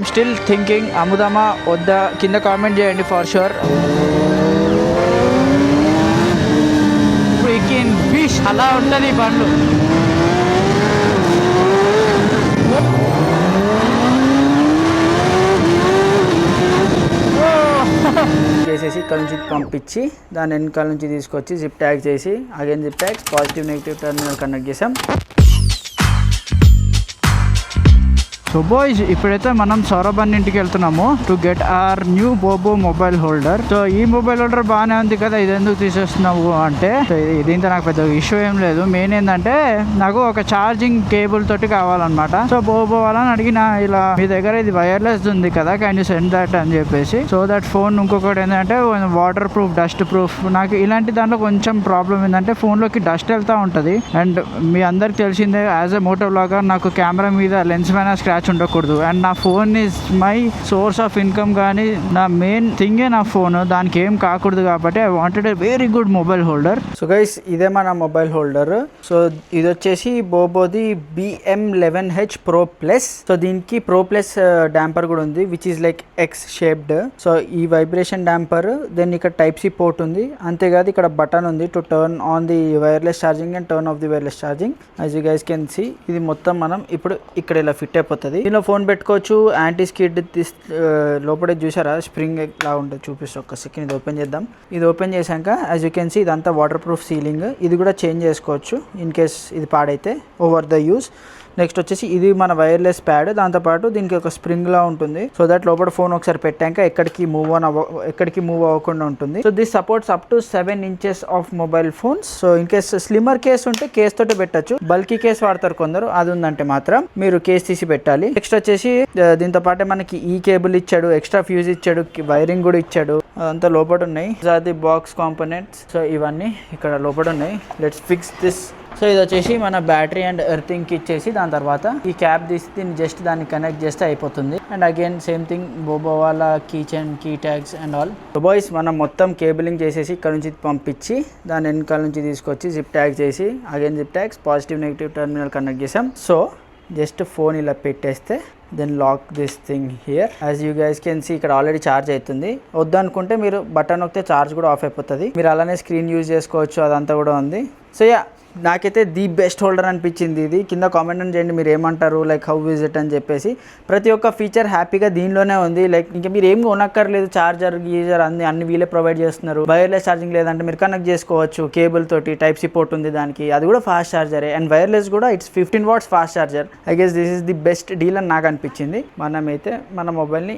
Still thinking అమ్ముదామా వద్దా కింద comment చేయండి ఫర్ షూర్. ఫ్రీకింగ్ బీచ్ అలా ఉంటుంది బండ్లు. చేసేసి ఇక్కడ నుంచి పంపించి దాని వెనకాల నుంచి తీసుకొచ్చి జిప్ ట్యాగ్ చేసి again zip tags positive negative terminal connect చేసాం. సో బాయ్స్ ఇప్పుడైతే మనం సౌరభ్ అన్న ఇంటికి వెళ్తున్నాము to get our new బోబో mobile holder. So ఈ మొబైల్ హోల్డర్ బాగానే ఉంది కదా, ఇది ఎందుకు తీసేస్తున్నావు అంటే దీంతో నాకు పెద్ద ఇష్యూ ఏం లేదు. మెయిన్ ఏంటంటే నాకు ఒక ఛార్జింగ్ కేబుల్ తోటి కావాలన్నమాట. సో బోబో వాళ్ళని అడిగిన ఇలా మీ దగ్గర ఇది వైర్లెస్ ఉంది కదా, క్యాన్ యూ సెండ్ దట్ అని చెప్పేసి. సో దట్ ఫోన్ ఇంకొకటి ఏంటంటే వాటర్ ప్రూఫ్, డస్ట్ ప్రూఫ్. నాకు ఇలాంటి దాంట్లో కొంచెం ప్రాబ్లం ఏంటంటే ఫోన్లోకి డస్ట్ వెళ్తూ ఉంటుంది. అండ్ మీ అందరికి తెలిసిందే యాజ్ ఎ మోటో బ్లాగర్ నాకు కెమెరా మీద లెన్స్ పైన స్క్రాచ్ ఉండకూడదు. అండ్ నా phone is my source of income, కానీ నా మెయిన్ థింగే నా ఫోన్, దానికి ఏం కాకూడదు. కాబట్టి I wanted a very good mobile holder. So guys ఇదే మన మొబైల్ హోల్డర్. సో ఇది వచ్చేసి బోబోది BM11H Pro Plus. సో దీనికి Pro Plus డాంపర్ కూడా ఉంది which is like X shaped. So ఈ వైబ్రేషన్ డాంపర్, దెన్ ఇక్కడ టైప్ సి పోర్ట్ ఉంది. అంతేకాదు ఇక్కడ బటన్ ఉంది to turn on the wireless charging and turn off the wireless charging. As you guys can see ఇది మొత్తం మనం ఇప్పుడు ఇక్కడ ఇలా ఫిట్ అయిపోతుంది. దీనిలో ఫోన్ పెట్టుకోవచ్చు. యాంటీ స్కిడ్ లోపల చూసారా స్ప్రింగ్ లా ఉంటుంది, చూపిస్తా ఒక్క సెకండ్. ఇది ఓపెన్ చేద్దాం. ఇది ఓపెన్ చేశాక యాజ్ యూ కెన్ సీ ఇదంతా వాటర్ ప్రూఫ్ సీలింగ్. ఇది కూడా చేంజ్ చేసుకోవచ్చు ఇన్ కేస్ ఇది పాడైతే ఓవర్ ద యూస్. నెక్స్ట్ వచ్చేసి ఇది మన వైర్లెస్ ప్యాడ్, దాంతోపాటు దీనికి ఒక స్ప్రింగ్ లా ఉంటుంది. సో దట్ లోపల ఫోన్ ఒకసారి పెట్టాక ఎక్కడికి మూవ్ అవ్వకుండా ఉంటుంది. So this supports up to 7 inches of mobile phones. So in case slimmer case ఉంటే కేస్ తోటే పెట్టచ్చు. బల్కీ కేస్ వాడతారు కొందరు, అది ఉందంటే మాత్రం మీరు కేస్ తీసి పెట్టాలి. నెక్స్ట్ వచ్చేసి దీంతో పాటే మనకి ఈ కేబుల్ ఇచ్చాడు, ఎక్స్ట్రా ఫ్యూజ్ ఇచ్చాడు, వైరింగ్ కూడా ఇచ్చాడు. అదంతా లోపల ఉన్నాయి. అది బాక్స్ కాంపోనెంట్స్. సో ఇవన్నీ ఇక్కడ లోపల ఉన్నాయి. Let's fix this. సో ఇది వచ్చేసి మన బ్యాటరీ అండ్ ఎర్తింగ్కి ఇచ్చేసి దాని తర్వాత ఈ క్యాప్ తీసి దీన్ని జస్ట్ దాన్ని కనెక్ట్ చేస్తే అయిపోతుంది. And again same thing Bobo వాళ్ళ key chain, key tags and all. So boys మనం మొత్తం కేబులింగ్ చేసేసి ఇక్కడ నుంచి పంపించి దాని వెనకాల నుంచి తీసుకొచ్చి జిప్ ట్యాగ్ చేసి again zip tags positive negative terminal connect చేసాం. సో జస్ట్ ఫోన్ ఇలా పెట్టేస్తే then lock this thing here. As you guys can see ఇక్కడ ఆల్రెడీ ఛార్జ్ అవుతుంది. వద్దనుకుంటే మీరు బటన్ నొక్కితే ఛార్జ్ కూడా ఆఫ్ అయిపోతుంది. మీరు అలానే స్క్రీన్ యూజ్ చేసుకోవచ్చు, అదంతా కూడా ఉంది. సో యా నాకైతే ది బెస్ట్ హోల్డర్ అనిపించింది ఇది. కింద కామెంట్ చేయండి మీరు ఏమంటారు, లైక్ హౌ ఇస్ ఇట్ అని చెప్పేసి. ప్రతి ఒక్క ఫీచర్ హ్యాపీగా దీనిలోనే ఉంది. లైక్ ఇంకా మీరు ఏం కొనక్కర్లేదు, చార్జర్ గీజర్ అన్ని వీలే ప్రొవైడ్ చేస్తున్నారు. వైర్లెస్ ఛార్జింగ్ లేదంటే మీరు కనెక్ట్ చేసుకోవచ్చు కేబుల్ తోటి. టైప్ సి పోర్ట్ ఉంది దానికి, అది కూడా ఫాస్ట్ ఛార్జరే. అండ్ వైర్లెస్ కూడా it's 15 watts fast charger. I guess this is the best deal అని నాకు అనిపించింది. మనమైతే మన మొబైల్ని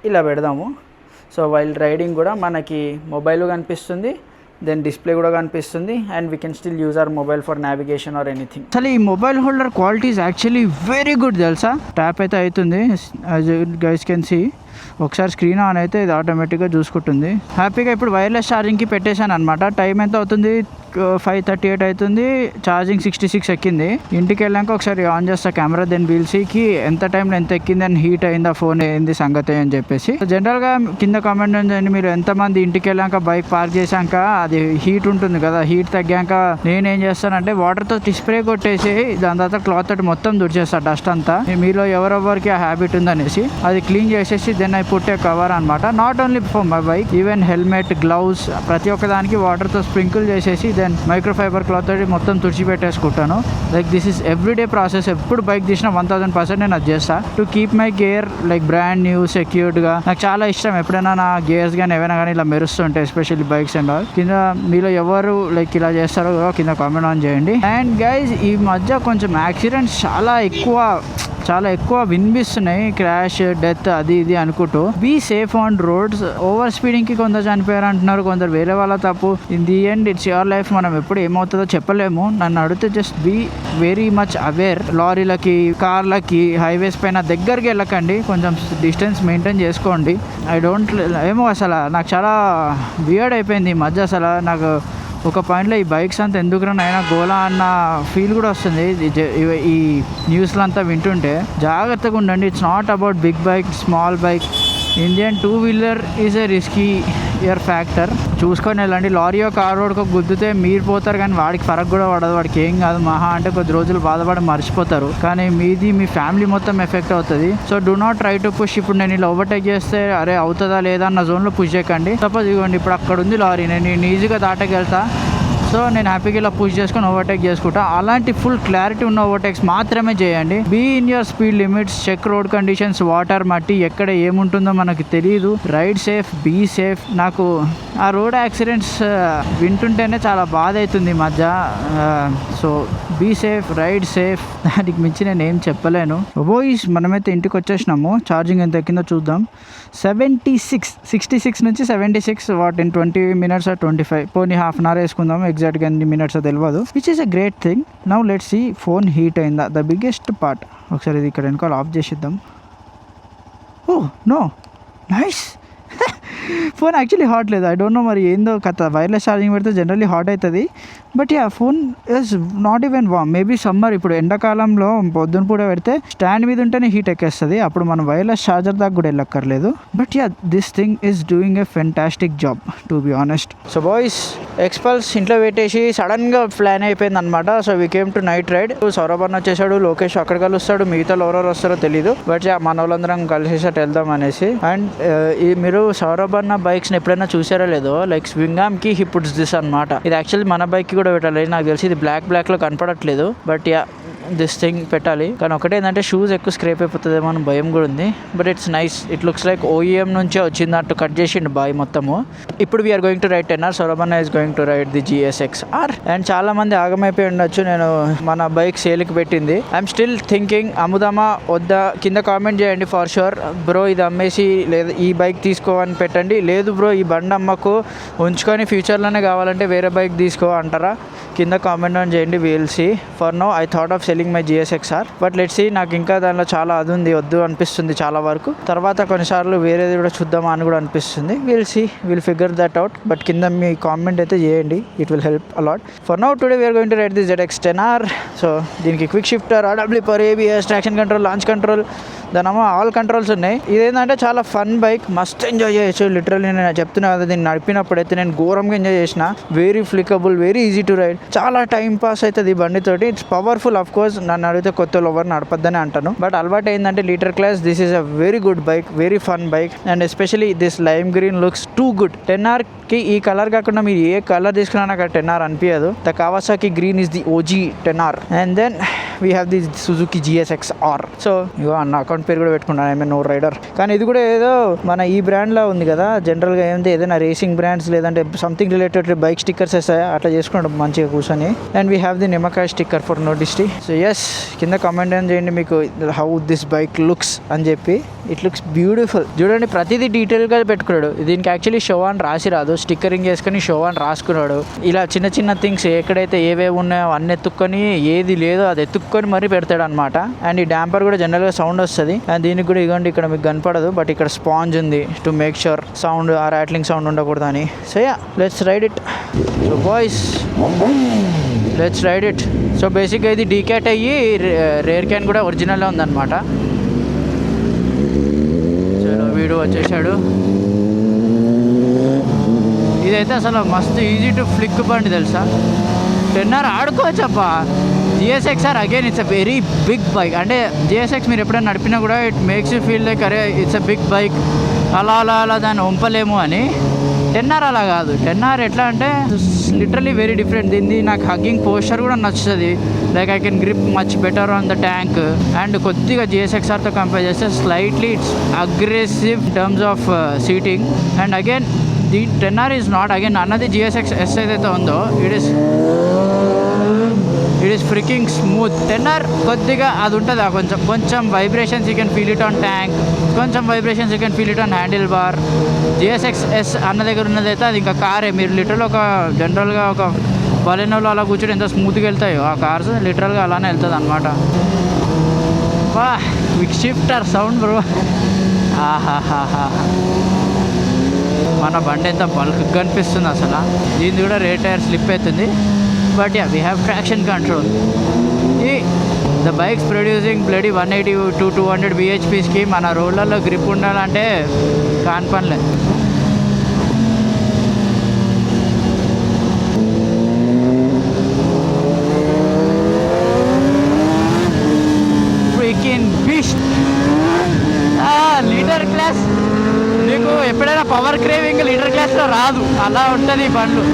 ఇలా పెడదాము. సో వైల్ రైడింగ్ కూడా మనకి మొబైల్ కనిపిస్తుంది, దెన్ డిస్ప్లే కూడా కనిపిస్తుంది. And we can still use our mobile for navigation or anything. అసలు ఈ mobile holder quality is actually very good తెలుసా. ట్యాప్ అయితే అవుతుంది, యాజ్ గైస్ కెన్ సీ. ఒకసారి స్క్రీన్ ఆన్ అయితే ఇది ఆటోమేటిక్గా చూసుకుంటుంది. హ్యాపీగా ఇప్పుడు వైర్లెస్ ఛార్జింగ్కి పెట్టేశాను అనమాట. టైం ఎంత అవుతుంది, 5:38 అవుతుంది. ఛార్జింగ్ 66 ఎక్కింది. ఇంటికి వెళ్ళాక ఒకసారి ఆన్ చేస్తా కెమెరా, దెన్ వీల్ సీకి ఎంత టైంలో ఎంత ఎక్కింది అని హీట్ అయిందా ఫోన్ ఏంది సంగతి అని చెప్పేసి. జనరల్గా కింద కామెంట్ చేయండి మీరు ఎంతమంది ఇంటికి వెళ్ళాక బైక్ పార్క్ చేశాక అది హీట్ ఉంటుంది కదా, హీట్ తగ్గాక నేనేం చేస్తానంటే వాటర్తో స్ప్రే కొట్టేసి దాని తర్వాత క్లాత్ తోటి మొత్తం తుడిచేస్తా డస్ట్ అంతా. మీలో ఎవరెవరికి ఆ హ్యాబిట్ ఉందనేసి అది క్లీన్ చేసేసి then I put a cover అనమాట. Not only for my bike, even helmet, gloves ప్రతి ఒక్క దానికి వాటర్తో స్ప్రింకిల్ చేసేసి దెన్ మైక్రోఫైబర్ క్లాత్ తోటి మొత్తం తుడిచిపెట్టేసుకుంటాను. Like this is everyday process. ఎప్పుడు బైక్ తీసినా 1000% నేను అది చేస్తా to keep my gear like brand new, సెక్యూర్డ్గా. నాకు చాలా ఇష్టం ఎప్పుడైనా నా గేర్స్ కానీ ఏవైనా కానీ ఇలా మెరుస్తుంటాయి, ఎస్పెషల్లీ బైక్స్ అండ్ ఆల్. కింద మీలో ఎవరు లైక్ ఇలా చేస్తారో కింద కామెంట్ ఆన్ చేయండి. అండ్ గైజ్ ఈ మధ్య కొంచెం యాక్సిడెంట్స్ చాలా ఎక్కువ వినిపిస్తున్నాయి, క్రాష్, డెత్, అది ఇది అనుకుంటూ. Be safe on roads. Over స్పీడింగ్కి కొందరు చనిపోయారు అంటున్నారు, కొందరు వేరే వాళ్ళ తప్పు. In the end it's your life. మనం ఎప్పుడు ఏమవుతుందో చెప్పలేము. నన్ను అడిగితే just be very much aware. లారీలకి, కార్లకి, హైవేస్ పైన దగ్గరికి వెళ్ళకండి, కొంచెం డిస్టెన్స్ మెయింటైన్ చేసుకోండి. ఏమో అసలు నాకు చాలా వియర్డ్ అయిపోయింది ఈ మధ్య. అసలు నాకు ఒక పాయింట్లో ఈ బైక్స్ అంతా ఎందుకు అయినా గోలా అన్న ఫీల్ కూడా వస్తుంది ఈ న్యూస్లో అంతా వింటుంటే. జాగ్రత్తగా ఉండండి. It's not about big bike, small bike. Indian 2-wheeler is a risky year factor చూసుకొని వెళ్ళండి. లారీయో కార్ రోడ్కి గుద్దితే మీరు పోతారు కానీ వాడికి ఫరక్ కూడా పడదు, వాడికి ఏం కాదు. మహా అంటే కొద్ది రోజులు బాధపడి మర్చిపోతారు, కానీ మీది మీ ఫ్యామిలీ మొత్తం ఎఫెక్ట్ అవుతుంది. So do not try to push. ఇప్పుడు నేను ఇలా ఓవర్టేక్ చేస్తే అరే అవుతుందా లేదా అన్న జోన్లో పుష్ చేయకండి. సపోజ్ ఇవ్వండి ఇప్పుడు అక్కడ ఉంది లారీ, నేను ఈజీగా దాటకెళ్తా, సో నేను హ్యాపీగా ఇలా పుష్ చేసుకొని ఓవర్టేక్ చేసుకుంటా. అలాంటి ఫుల్ క్లారిటీ ఉన్న ఓవర్టేక్స్ మాత్రమే చేయండి. Be in your speed limits, check road conditions, water, మట్టి ఎక్కడ ఏముంటుందో మనకు తెలియదు. Ride safe, be safe. నాకు ఆ రోడ్ యాక్సిడెంట్స్ వింటుంటేనే చాలా బాధ అవుతుంది ఈ మధ్య. So be safe, ride safe, దానికి మించి నేను ఏం చెప్పలేను. బాయ్స్ మనమైతే ఇంటికి వచ్చేసినాము. ఛార్జింగ్ ఎంత ఎక్కిందో చూద్దాం. 66 నుంచి 76 వాట్ ఇన్ 20 minutes or 25. పోనీ హాఫ్ అన్ అవర్ వేసుకుందాం, ఎగ్జాక్ట్గా ఎన్ని మినిట్స్ తెలియదు. Which is a great thing. Now let's see phone heat అయిందా, ద బిగ్గెస్ట్ పార్ట్. ఒకసారి ఇది ఇక్కడ వెనకాల ఆఫ్ చేసిద్దాం. Oh no, nice. Phone actually hot లేదు, ఐ డోంట్ నో మరి ఏందో కథ. వైర్లెస్ ఛార్జింగ్ పెడితే జనరల్లీ హాట్ అవుతుంది, but ya phone is not even warm. Maybe summer, ఇప్పుడు ఎండాకాలంలో పొద్దున పూట పెడితే స్టాండ్ మీద ఉంటేనే హీట్ ఎక్కేస్తుంది, అప్పుడు మనం వైర్లెస్ ఛార్జర్ దాకా కూడా వెళ్ళక్కర్లేదు. But ya this thing is doing a fantastic job to be honest. So boys Xpulse ఇంట్లో పెట్టేసి సడన్గా ప్లాన్ అయిపోయింది అనమాట. So we came to night ride. Saurabh అన్న వచ్చేసాడు, లోకేష్ అక్కడ కలుస్తాడు, మిగతా ఎవరెవరు వస్తారో తెలీదు, బట్ యా మన వాళ్ళందరం కలిసేసట్టు వెళ్దాం అనేసి. అండ్ మీరు సౌరభ్ అన్న బైక్స్ని ఎప్పుడైనా చూసారో లేదో, లైక్ స్వింగామ్కి హీ పుట్స్ దిస్ అనమాట. ఇది యాక్చువల్లీ మన బైక్కి కూడా పెట్టాలి, నాకు తెలిసి ఇది బ్లాక్లో కనపడట్లేదు, బట్ యా దిస్ థింగ్ పెట్టాలి. కానీ ఒకటే ఏంటంటే షూస్ ఎక్కువ స్క్రేప్ అయిపోతుందేమో అని భయం కూడా ఉంది, but it's nice. It looks like OEM నుంచే వచ్చిందట్టు కట్ చేసిండు బాయ్ మొత్తము. ఇప్పుడు we're going to ride 10R. సౌరభన్న is going to ride the GSX-R. And చాలా మంది ఆగమైపోయి ఉండొచ్చు నేను మన బైక్ సేల్కి పెట్టింది. ఐఎమ్ స్టిల్ థింకింగ్ అమ్ముదామా వద్దా, కింద కామెంట్ చేయండి ఫర్ షూర్. బ్రో ఇది అమ్మేసి లేదా ఈ బైక్ తీసుకోవని పెట్టండి, లేదు బ్రో ఈ బండి అమ్మకు ఉంచుకొని ఫ్యూచర్లోనే కావాలంటే వేరే బైక్ తీసుకో అంటారా, కింద కామెంట్ అని చేయండి. Will see. For now I thought of selling my GSX-R, but let's see. నాకు ఇంకా దానిలో చాలా అది ఉంది, వద్దు అనిపిస్తుంది చాలా వరకు. తర్వాత కొన్నిసార్లు వేరేది కూడా చూద్దామా అని కూడా అనిపిస్తుంది. Will see, will figure that out. But కింద మీ కామెంట్ అయితే చేయండి, it will help a lot. For now today we're going to ride the ZX-10R. So దీనికి quick shifter, RW per ABS, traction control, launch control, దానిమో all controls ఉన్నాయి. ఇదేంటంటే చాలా fun bike, మస్త్ ఎంజాయ్ చేయొచ్చు. లిటరల్లీ నేను చెప్తున్నా కదా, దీన్ని నడిపినప్పుడైతే నేను ఘోరంగా ఎంజాయ్ చేసిన. Very flickable, very easy to ride, చాలా టైం పాస్ అవుతుంది ఈ బండితోటి. It's powerful. ఆఫ్ కోర్స్ నన్ను అడిగితే కొత్త ఎవరు నడపద్దని అంటాను, బట్ అలవాటు ఏంటంటే litre class, this is a very good bike, very fun bike. And especially this lime green looks too good. 10Rకి ఈ కలర్ కాకుండా మీరు ఏ కలర్ తీసుకున్నా నాకు 10R అనిపించదు. The Kawasaki green is the OG 10R. And then we have the Suzuki GSX-R. So ఇగో అన్న account పేరు కూడా పెట్టుకున్నాను, ఐ మీన్ నో రైడర్. కానీ ఇది కూడా ఏదో మన ఈ బ్రాండ్లో ఉంది కదా, జనరల్గా ఏంటి ఏదైనా రేసింగ్ బ్రాండ్స్ లేదంటే సంథింగ్ రిలేటెడ్ బైక్ స్టిక్కర్స్ వేస్తాయి, అట్లా చేసుకుంటాం మంచిగా కూర్చొని. అండ్ వీ హ్యావ్ ది నిమ్మకాయ స్టిక్కర్ ఫర్ నోటిస్టీ. సో ఎస్, కింద కామెంట్ అని చేయండి మీకు హౌ దిస్ బైక్ లుక్స్ అని చెప్పి. It looks beautiful. చూడండి ప్రతిదీ డీటెయిల్గా పెట్టుకున్నాడు. దీనికి యాక్చువల్లీ షో అని రాసి రాదు, స్టిక్కరింగ్ చేసుకుని షో అని రాసుకున్నాడు. ఇలా చిన్న చిన్న థింగ్స్ ఎక్కడైతే ఏవేవి ఉన్నాయో అన్ని ఎత్తుక్కొని, ఏది లేదో అది ఎత్తుక్కొని మరీ పెడతాడు అనమాట. అండ్ ఈ డాంపర్ కూడా జనరల్గా సౌండ్ వస్తుంది. అండ్ దీనికి కూడా ఇవ్వండి ఇక్కడ మీకు కనపడదు, బట్ ఇక్కడ స్పాంజ్ ఉంది టు మేక్ షూర్ సౌండ్ ఆ రాట్లింగ్ సౌండ్ ఉండకూడదు అని. So ya let's ride it. So boys let's ride it. So బేసిక్గా ఇది డీక్యాట్ అయ్యి రేర్ క్యాన్ కూడా ఒరిజినల్లో ఉందన్నమాట. చలో వీడు వచ్చేసాడు. ఇదైతే అసలు మస్తు ఈజీ టు ఫ్లిక్ బండి తెలుసా. 10R ఆడుకోవచ్చప్పా. GSX-R again it's a very big bike. అంటే GSX మీరు ఎప్పుడైనా నడిపినా కూడా it makes you feel like అరే ఇట్స్ అ బిగ్ బైక్, అలా దాన్ని వంపలేము అని. 10R అలా కాదు. 10R ఎట్లా అంటే లిటరలీ వెరీ డిఫరెంట్. దీన్ని నాకు హగ్గింగ్ పోస్చర్ కూడా నచ్చుతుంది. Like I can grip much better on the tank. And కొద్దిగా GSX-Rతో కంపేర్ చేస్తే slightly it's aggressive in terms of seating. And again the 10R is not again అన్నది GSX-S ఏదైతే ఉందో it is freaking smooth. 10R కొద్దిగా అది ఉంటుంది, కొంచెం vibrations you can feel it on tank, కొంచెం vibrations you can feel it on handle bar. GSX-S అన్న దగ్గర ఉన్నదైతే అది ఇంకా కారే. మీరు లిటరల్ ఒక జనరల్గా ఒక బలెనోలో అలా కూర్చొని ఎంత స్మూత్గా వెళ్తాయో ఆ కార్స్ లిటరల్గా అలానే వెళ్తుంది అనమాట. వా క్విక్ షిఫ్టర్ సౌండ్ బ్రో, ఆహాహాహా. మన బండి ఎంత బల్క్గా కనిపిస్తుంది అసలు. దీన్ని కూడా రేర్ టైర్ స్లిప్ అవుతుంది, but yeah we have traction control. The bikes producing bloody 180 to 200 BHPsకి మన రోడ్లలో గ్రిప్ ఉండాలంటే కాని పనిలే. పవర్ క్రేవింగ్ లీటర్ క్లాస్లో రాదు, అలా ఉంటుంది ఈ బండ్లు.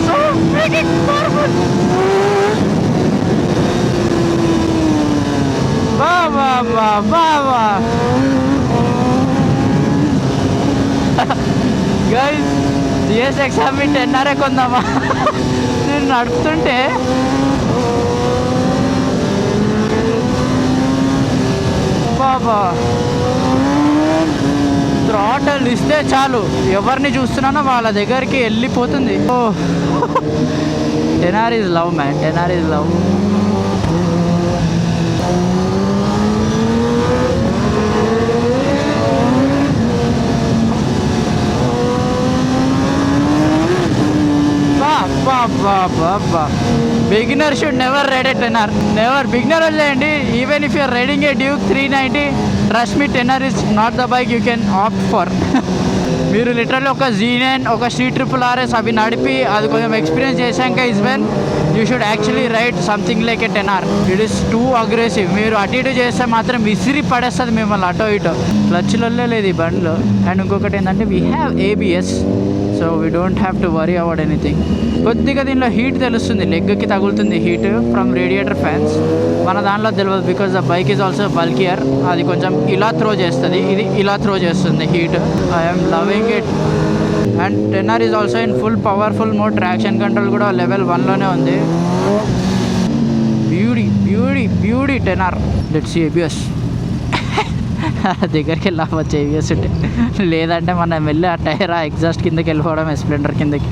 So freaking powerful. Wow. Guys GSX అవి 10R కొందామా? నేను నడుపుతుంటే బాబా థ్రాటల్ ఇస్తే చాలు, ఎవరిని చూస్తున్నానో వాళ్ళ దగ్గరికి వెళ్ళిపోతుంది. ఓ 10R is love man, 10R is love. Beginner should never ride a 10R. Never. Beginner వదిలేయండి. Even if you are riding a Duke 390, trust me, 10R is not the bike you can opt for. మీరు literally ఒక Z9, ఒక C RRR అవి నడిపి అది కొంచెం experience చేశాక is when you should actually ride something like a 10R. It is too aggressive. మీరు అటు ఇటు చేస్తే మాత్రం విసిరి పడేస్తుంది మిమ్మల్ని అటో ఇటో. క్లచ్లలో లేదు ఈ బండ్లో. అండ్ ఇంకొకటి ఏంటంటే we have ABS, so we don't have to worry about anything. కొద్దిగా దీనిలో హీట్ తెలుస్తుంది, లెగ్కి తగులుతుంది హీట్ ఫ్రమ్ రేడియేటర్ ఫ్యాన్స్. మన దానిలో తెలియదు because the bike is also bulkier. అది కొంచెం ఇలా త్రో చేస్తుంది, ఇది ఇలా త్రో చేస్తుంది heat. I'm loving it. And 10R is also in full powerful mode. Traction control కూడా లెవెల్ 1లోనే ఉంది. Beauty 10R. Let's see ABS. దగ్గరికి వెళ్ళవచ్చు ABS ఉంటే, లేదంటే మనం వెళ్ళి ఆ టైర్ ఆ ఎగ్జాస్ట్ కిందకి వెళ్ళిపోవడం స్ప్లెండర్ కిందకి.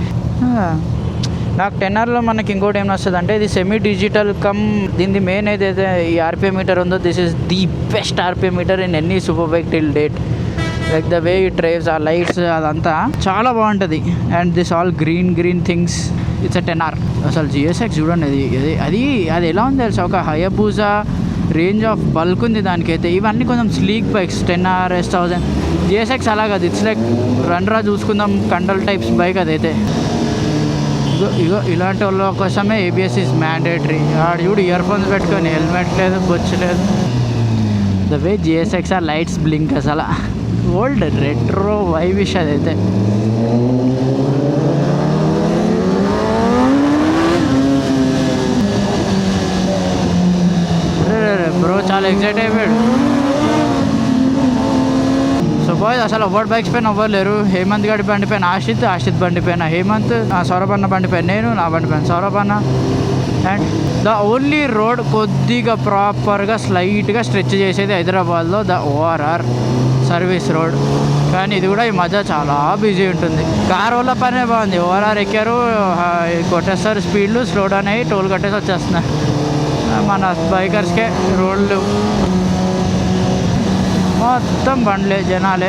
నాకు 10Rలో మనకి ఇంకోటి ఏం వస్తుంది అంటే ఇది సెమీ డిజిటల్ కమ్. దీన్ని మెయిన్ ఏదైతే ఈ RPM మీటర్ ఉందో, this is the best RPM meter in any super bike till date. Like the way it drives, ఆ లైట్స్ అదంతా చాలా బాగుంటుంది. And this all green things. It's a 10R. అసలు GSX చూడండి, అది ఎలా ఉంది తెలుసా, ఒక హయబూజా రేంజ్ ఆఫ్ బల్క్ ఉంది దానికైతే. ఇవన్నీ కొంచెం sleek bikes 10R S1000. GSX అలా కాదు, ఇట్స్ లైక్ రండ్రా చూసుకుందాం కండల్ టైప్స్ బైక్ అదైతే. ఇగో ఇలాంటి వాళ్ళ కోసమే ABS ఈజ్ మ్యాండేటరీ. ఆడు చూడు ఇయర్ ఫోన్స్ పెట్టుకొని, హెల్మెట్ లేదు, బొచ్చు లేదు. ద వే GSX ఆ లైట్స్ బ్లింక్ అసలు ఓల్డ్ రెట్రో వైవిష్ అదైతే. బ్రో చాలా ఎక్సైట్ అయిపోయాడు. సో బాయ్స్ అసలు ఎవరి బైక్స్ పైన ఎవ్వరు లేరు. హేమంత్ గారి బండి పైన ఆశిత్ బండి పైన హేమంత్, సౌరభ్ అన్న బండి పైన నేను, నా బండి పైన సౌరభ్ అన్న. అండ్ ద ఓన్లీ రోడ్ కొద్దిగా ప్రాపర్గా స్లైట్గా స్ట్రెచ్ చేసేది హైదరాబాద్లో ద ORR సర్వీస్ రోడ్. కానీ ఇది కూడా ఈ మధ్య చాలా బిజీ ఉంటుంది. కార్ వాళ్ళ పనే బాగుంది. ORR ఎక్కారు, కొట్టేస్తారు స్పీడ్లు, స్లో డౌన్ అయ్యి టోల్ కట్టేసి వచ్చేస్తున్నారు. మన బైకర్స్కే రోడ్లు మొత్తం బండ్లే, జనాలే.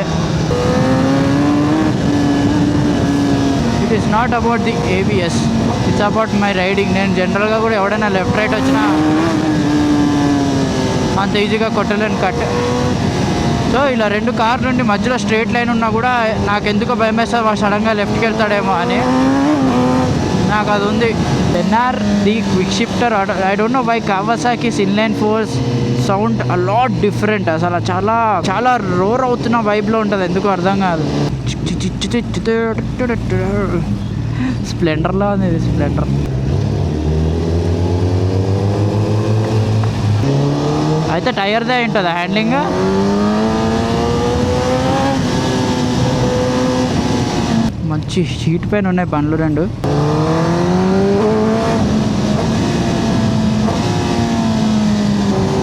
It is not about the ABS, it's about my riding. నేను జనరల్గా కూడా ఎవడైనా లెఫ్ట్ రైట్ వచ్చినా అంత ఈజీగా కొట్టలేను కట్. సో ఇలా రెండు కార్లు నుండి మధ్యలో స్ట్రేట్ లైన్ ఉన్నా కూడా నాకు ఎందుకో భయం వేస్తుంది సడన్గా లెఫ్ట్కి వెళ్తాడేమో అని. నాకు అది ఉంది. 10R the quick shifter. I don't know why Kawasakis inline fours sound a lot different. అసలు చాలా రోర్ అవుతున్న వైబ్లో ఉంటుంది, ఎందుకు అర్థం కాదు. స్ప్లెండర్లో ఉంది ఇది, స్ప్లెండర్. అయితే టైర్దే ఉంటుంది హ్యాండ్లింగ్. మంచి షీట్ పైన ఉన్నాయి బండ్లు రెండు.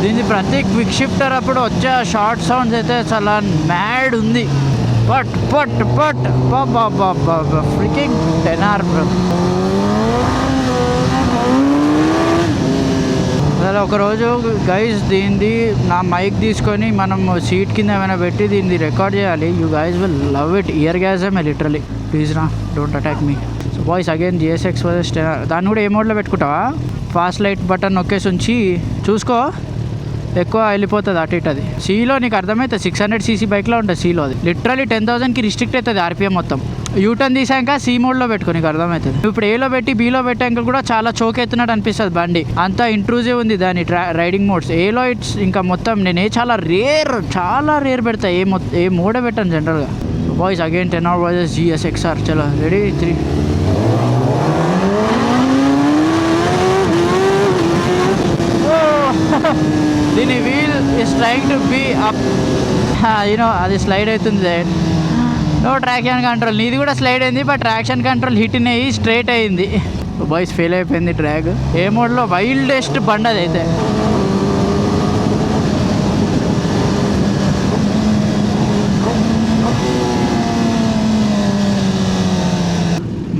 దీని ప్రతి క్విక్ షిఫ్టర్ అప్పుడు వచ్చే షార్ట్ సౌండ్స్ అయితే చాలా మ్యాడ్ ఉంది. But freaking 10R bro. అసలు ఒకరోజు గైస్ దీనిది నా మైక్ తీసుకొని మనం సీట్ కింద ఏమైనా పెట్టి దీన్ని రికార్డ్ చేయాలి. You guys will love it. ఇయర్ గ్యాసమే లిటరలీ. ప్లీజ్ రా, don't attack me. So boys again GSX versus 10R. దాన్ని కూడా ఏ మోడ్లో పెట్టుకుంటావా? ఫాస్ట్ లైట్ బటన్ నొక్కేసి ఉంచి చూసుకో. ఎక్కువ వెళ్ళిపోతుంది అటు ఇటు. అది సీలో నీకు అర్థమవుతుంది 600cc బైక్లో ఉంటుంది సీలో. అది లిటరలీ 10,000కి రిస్ట్రిక్ట్ అవుతుంది ఆర్పిఎం మొత్తం. యూటర్న్ తీసాక సి మోడ్లో పెట్టుకో నీకు అర్థమవుతుంది. ఇప్పుడు ఏలో పెట్టి బీలో పెట్టాక కూడా చాలా చోక్ ఎత్తున్నట్టు అనిపిస్తుంది బండి, అంత ఇంట్రూజివ్ ఉంది దాని రైడింగ్ మోడ్స్. ఏలో ఇట్స్ ఇంకా మొత్తం నేను చాలా రేర్ పెడతా, ఏ మోడే పెట్టాను జనరల్గా. Boys again 10 hour GS XR. చలో రెడీ 3. దీని wheel is trying to be up, you know slide అవుతుంది. No traction control. నీది కూడా స్లైడ్ అయింది, బట్ ట్రాక్షన్ కంట్రోల్ హిట్ అయ్యి స్ట్రైట్ అయింది. బాయ్స్ ఫెయిల్ అయిపోయింది ట్రాక్. ఏ మోడ్లో వైల్డెస్ట్ బండి అది అయితే.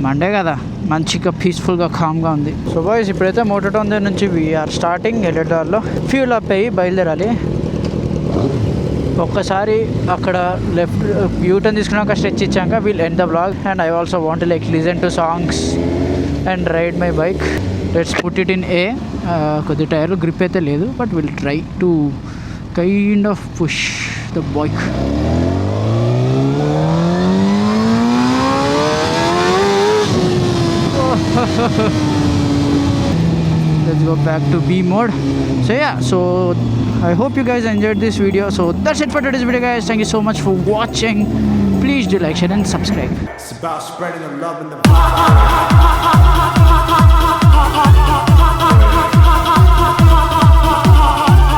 మండే కదా, మంచిగా పీస్ఫుల్గా కామ్గా ఉంది. సో బాయ్స్ ఇప్పుడైతే మోటోటౌన్ దగ్గర నుంచి వీఆర్ స్టార్టింగ్ ఎల్ఎడ్ఆర్లో. ఫ్యూల్ అప్ అయ్యి బయలుదేరాలి. ఒక్కసారి అక్కడ లెఫ్ట్ యూటర్న్ తీసుకున్నాక స్ట్రెచ్ ఇచ్చాక will end the blog. And I also want like listen to songs and ride my bike. Let's put it in A. కొద్ది టైర్లు గ్రిప్ అయితే లేదు, but will try to kind of push the bike. Let's go back to B mode. So yeah, so I hope you guys enjoyed this video. So that's it for today's video, guys. Thank you so much for watching. Please do like, share and subscribe. It's about spreading the love and the